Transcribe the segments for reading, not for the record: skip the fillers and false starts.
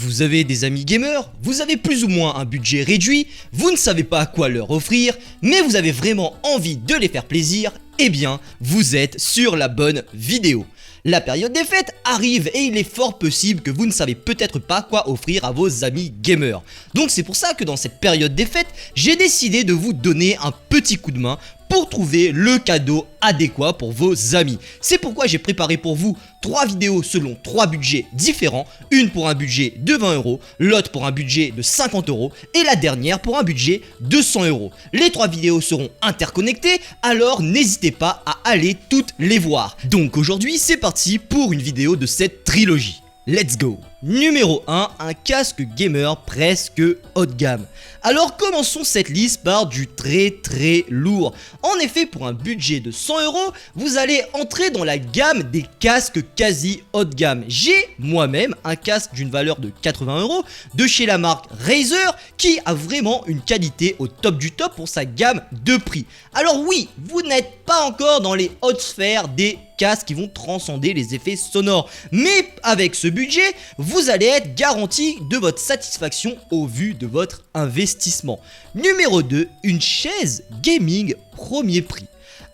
Vous avez des amis gamers, vous avez plus ou moins un budget réduit, vous ne savez pas à quoi leur offrir, mais vous avez vraiment envie de les faire plaisir, eh bien, vous êtes sur la bonne vidéo. La période des fêtes arrive et il est fort possible que vous ne savez peut-être pas quoi offrir à vos amis gamers. Donc c'est pour ça que dans cette période des fêtes, j'ai décidé de vous donner un petit coup de main pour trouver le cadeau adéquat pour vos amis. C'est pourquoi j'ai préparé pour vous 3 vidéos selon 3 budgets différents, une pour un budget de 20 €, l'autre pour un budget de 50 € et la dernière pour un budget de 100 €. Les 3 vidéos seront interconnectées, alors n'hésitez pas à aller toutes les voir. Donc aujourd'hui c'est parti pour une vidéo de cette trilogie. Let's go! Numéro 1, un casque gamer presque haut de gamme. Alors commençons cette liste par du très lourd. En effet, pour un budget de 100 €, vous allez entrer dans la gamme des casques quasi haut de gamme. J'ai moi-même un casque d'une valeur de 80 € de chez la marque Razer qui a vraiment une qualité au top du top pour sa gamme de prix. Alors oui, vous n'êtes pas encore dans les hautes sphères des casques qui vont transcender les effets sonores, mais avec ce budget, vous allez être garanti de votre satisfaction au vu de votre investissement. Numéro 2, une chaise gaming premier prix.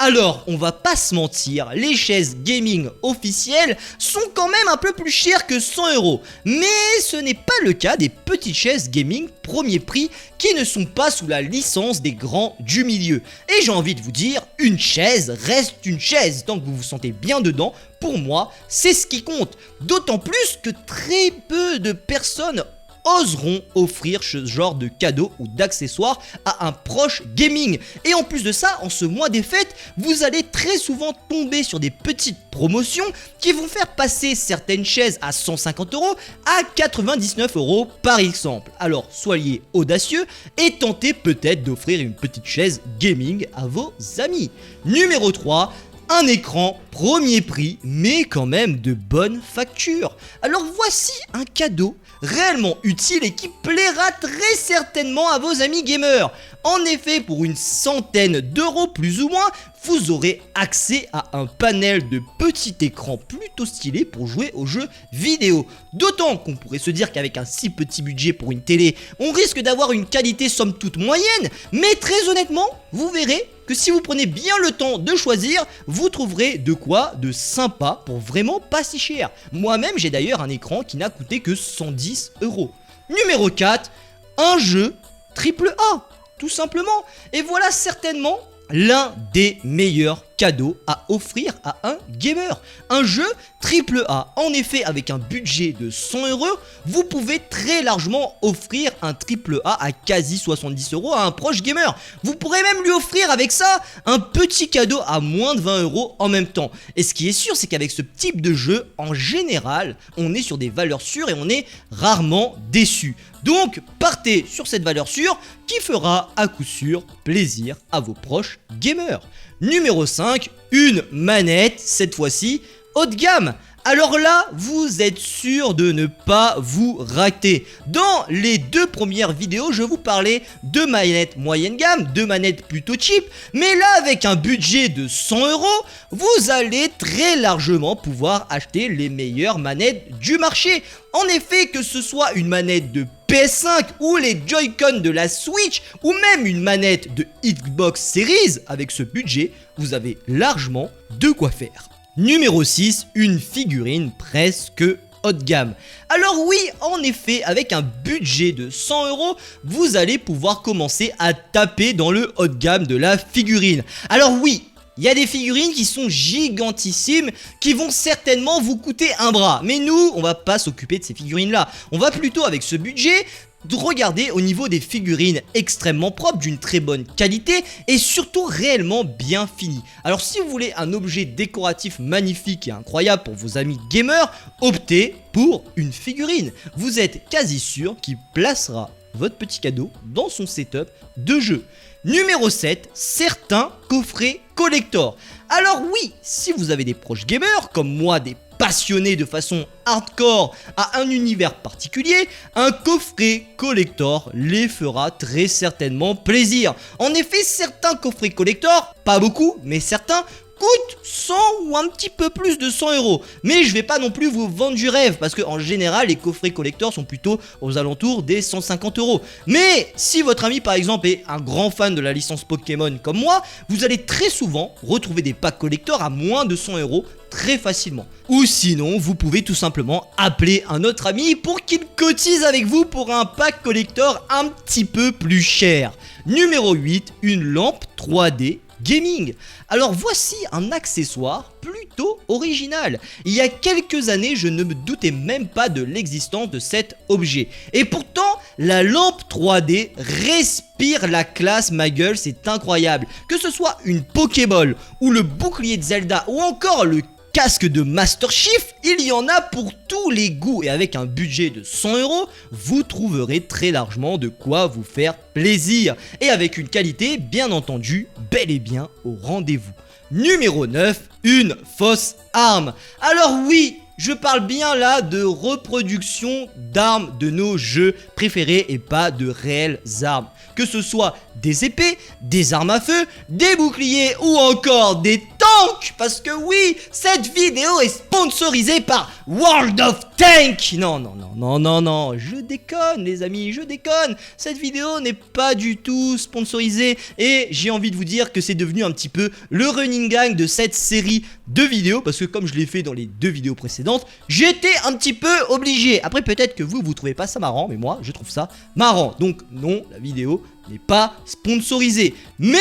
Alors, on va pas se mentir, les chaises gaming officielles sont quand même un peu plus chères que 100 €. Mais ce n'est pas le cas des petites chaises gaming premier prix qui ne sont pas sous la licence des grands du milieu. Et j'ai envie de vous dire, une chaise reste une chaise. Tant que vous vous sentez bien dedans, pour moi, c'est ce qui compte. D'autant plus que très peu de personnes oseront offrir ce genre de cadeau ou d'accessoires à un proche gaming. Et en plus de ça, en ce mois des fêtes, vous allez très souvent tomber sur des petites promotions qui vont faire passer certaines chaises à 150 € à 99 € par exemple. Alors soyez audacieux et tentez peut-être d'offrir une petite chaise gaming à vos amis. Numéro 3, un écran premier prix, mais quand même de bonne facture. Alors voici un cadeau réellement utile et qui plaira très certainement à vos amis gamers. En effet, pour une centaine d'euros plus ou moins, vous aurez accès à un panel de petit écran plutôt stylé pour jouer aux jeux vidéo. D'autant qu'on pourrait se dire qu'avec un si petit budget pour une télé, on risque d'avoir une qualité somme toute moyenne, mais très honnêtement, vous verrez que si vous prenez bien le temps de choisir, vous trouverez de quoi de sympa pour vraiment pas si cher. Moi-même, j'ai d'ailleurs un écran qui n'a coûté que 110 €. Numéro 4, un jeu AAA, tout simplement. Et voilà certainement l'un des meilleurs cadeaux à offrir à un gamer. Un jeu AAA. En effet, avec un budget de 100 €, vous pouvez très largement offrir un AAA à quasi 70 € à un proche gamer. Vous pourrez même lui offrir avec ça un petit cadeau à moins de 20 € en même temps. Et ce qui est sûr, c'est qu'avec ce type de jeu, en général, on est sur des valeurs sûres et on est rarement déçu. Donc, partez sur cette valeur sûre qui fera à coup sûr plaisir à vos proches gamers. Numéro 5, une manette, cette fois-ci haut de gamme. Alors là, vous êtes sûr de ne pas vous rater. Dans les 2 premières vidéos, je vous parlais de manettes moyenne gamme, de manettes plutôt cheap. Mais là, avec un budget de 100 €, vous allez très largement pouvoir acheter les meilleures manettes du marché. En effet, que ce soit une manette de PS5 ou les Joy-Con de la Switch ou même une manette de Xbox Series, avec ce budget, vous avez largement de quoi faire. Numéro 6, une figurine presque haut de gamme. Alors oui, en effet, avec un budget de 100 €, vous allez pouvoir commencer à taper dans le haut de gamme de la figurine. Alors oui, il y a des figurines qui sont gigantissimes, qui vont certainement vous coûter un bras. Mais nous, on va pas s'occuper de ces figurines-là. On va plutôt, avec ce budget, regarder au niveau des figurines extrêmement propres, d'une très bonne qualité et surtout réellement bien finies. Alors si vous voulez un objet décoratif magnifique et incroyable pour vos amis gamers, optez pour une figurine. Vous êtes quasi sûr qu'il placera votre petit cadeau dans son setup de jeu. Numéro 7, certains coffrets collector. Alors oui, si vous avez des proches gamers comme moi, des passionnés de façon hardcore à un univers particulier, un coffret collector les fera très certainement plaisir. En effet, certains coffrets collector, pas beaucoup, mais certains, coûte 100 ou un petit peu plus de 100 euros. Mais je vais pas non plus vous vendre du rêve parce que en général les coffrets collector sont plutôt aux alentours des 150 euros. Mais si votre ami par exemple est un grand fan de la licence Pokémon comme moi, vous allez très souvent retrouver des packs collector à moins de 100 euros très facilement. Ou sinon, vous pouvez tout simplement appeler un autre ami pour qu'il cotise avec vous pour un pack collector un petit peu plus cher. Numéro 8, une lampe 3D gaming. Alors voici un accessoire plutôt original. Il y a quelques années, je ne me doutais même pas de l'existence de cet objet. Et pourtant, la lampe 3D respire la classe, ma gueule, c'est incroyable. Que ce soit une Pokéball ou le bouclier de Zelda ou encore le casque de Master Chief, il y en a pour tous les goûts et avec un budget de 100 euros, vous trouverez très largement de quoi vous faire plaisir et avec une qualité bien entendu bel et bien au rendez-vous. Numéro 9, une fausse arme. Alors oui, je parle bien là de reproduction d'armes de nos jeux préférés et pas de réelles armes. Que ce soit des épées, des armes à feu, des boucliers ou encore des tanks. Parce que oui, cette vidéo est sponsorisée par World of Tanks. Non, je déconne les amis, je déconne. Cette vidéo n'est pas du tout sponsorisée et j'ai envie de vous dire que c'est devenu un petit peu le running gang de cette série de vidéos. Parce que comme je l'ai fait dans les 2 vidéos précédentes, j'étais un petit peu obligé. Après peut-être que vous trouvez pas ça marrant, mais moi je trouve ça marrant. Donc non, la vidéo n'est pas sponsorisée. Mais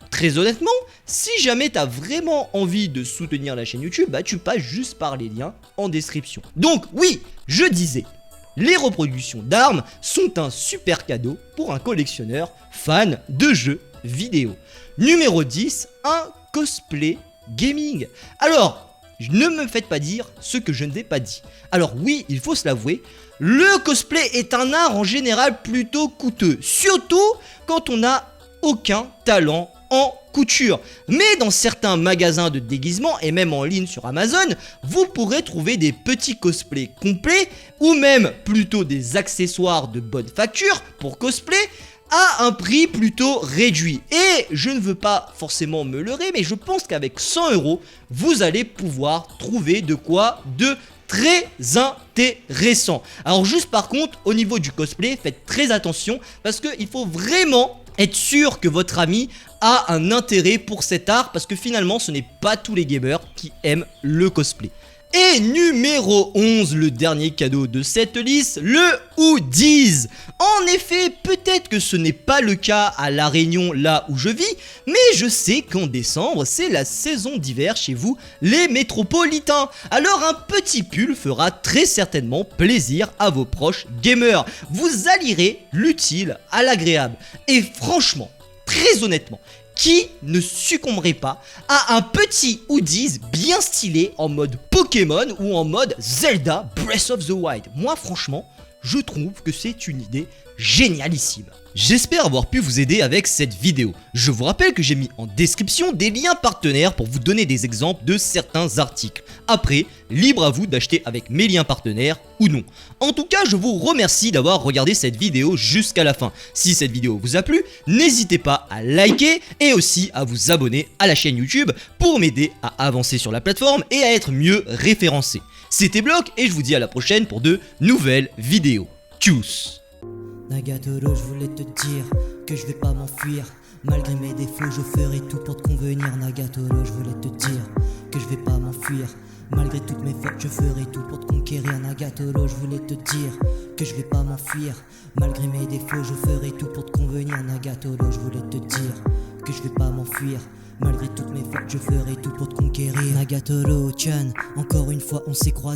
très honnêtement, si jamais t'as vraiment envie de soutenir la chaîne YouTube, bah tu passes juste par les liens en description. Donc oui, je disais, les reproductions d'armes sont un super cadeau pour un collectionneur fan de jeux vidéo. Numéro 10, un cosplay gaming. Alors, ne me faites pas dire ce que je n'ai pas dit. Alors oui, il faut se l'avouer, le cosplay est un art en général plutôt coûteux, surtout quand on n'a aucun talent en couture. Mais dans certains magasins de déguisement et même en ligne sur Amazon, vous pourrez trouver des petits cosplays complets ou même plutôt des accessoires de bonne facture pour cosplay à un prix plutôt réduit. Et je ne veux pas forcément me leurrer, mais je pense qu'avec 100 euros, vous allez pouvoir trouver de quoi de très intéressant. Alors juste par contre, au niveau du cosplay, faites très attention parce qu'il faut vraiment être sûr que votre ami a un intérêt pour cet art parce que finalement, ce n'est pas tous les gamers qui aiment le cosplay. Et numéro 11, le dernier cadeau de cette liste, le hoodies. En effet, peut-être que ce n'est pas le cas à La Réunion, là où je vis, mais je sais qu'en décembre, c'est la saison d'hiver chez vous, les métropolitains. Alors un petit pull fera très certainement plaisir à vos proches gamers. Vous allierez l'utile à l'agréable. Et franchement, très honnêtement, qui ne succomberait pas à un petit hoodies bien stylé en mode Pokémon ou en mode Zelda Breath of the Wild? Moi franchement, je trouve que c'est une idée génialissime. J'espère avoir pu vous aider avec cette vidéo. Je vous rappelle que j'ai mis en description des liens partenaires pour vous donner des exemples de certains articles. Après, libre à vous d'acheter avec mes liens partenaires ou non. En tout cas, je vous remercie d'avoir regardé cette vidéo jusqu'à la fin. Si cette vidéo vous a plu, n'hésitez pas à liker et aussi à vous abonner à la chaîne YouTube pour m'aider à avancer sur la plateforme et à être mieux référencé. C'était Block et je vous dis à la prochaine pour de nouvelles vidéos. Tchuss! Nagatoro, je voulais te dire que je vais pas m'enfuir. Malgré mes défauts, je ferai tout pour te convenir. Nagatoro, je voulais te dire que je vais pas m'enfuir. Malgré toutes mes fautes, je ferai tout pour te conquérir. Nagatoro, je voulais te dire que je vais pas m'enfuir. Malgré mes défauts, je ferai tout pour te convenir. Nagatoro, je voulais te dire que je vais pas m'enfuir. Malgré toutes mes fautes, je ferai tout pour te conquérir. Nagatoro-chan, encore une fois on s'est croisés.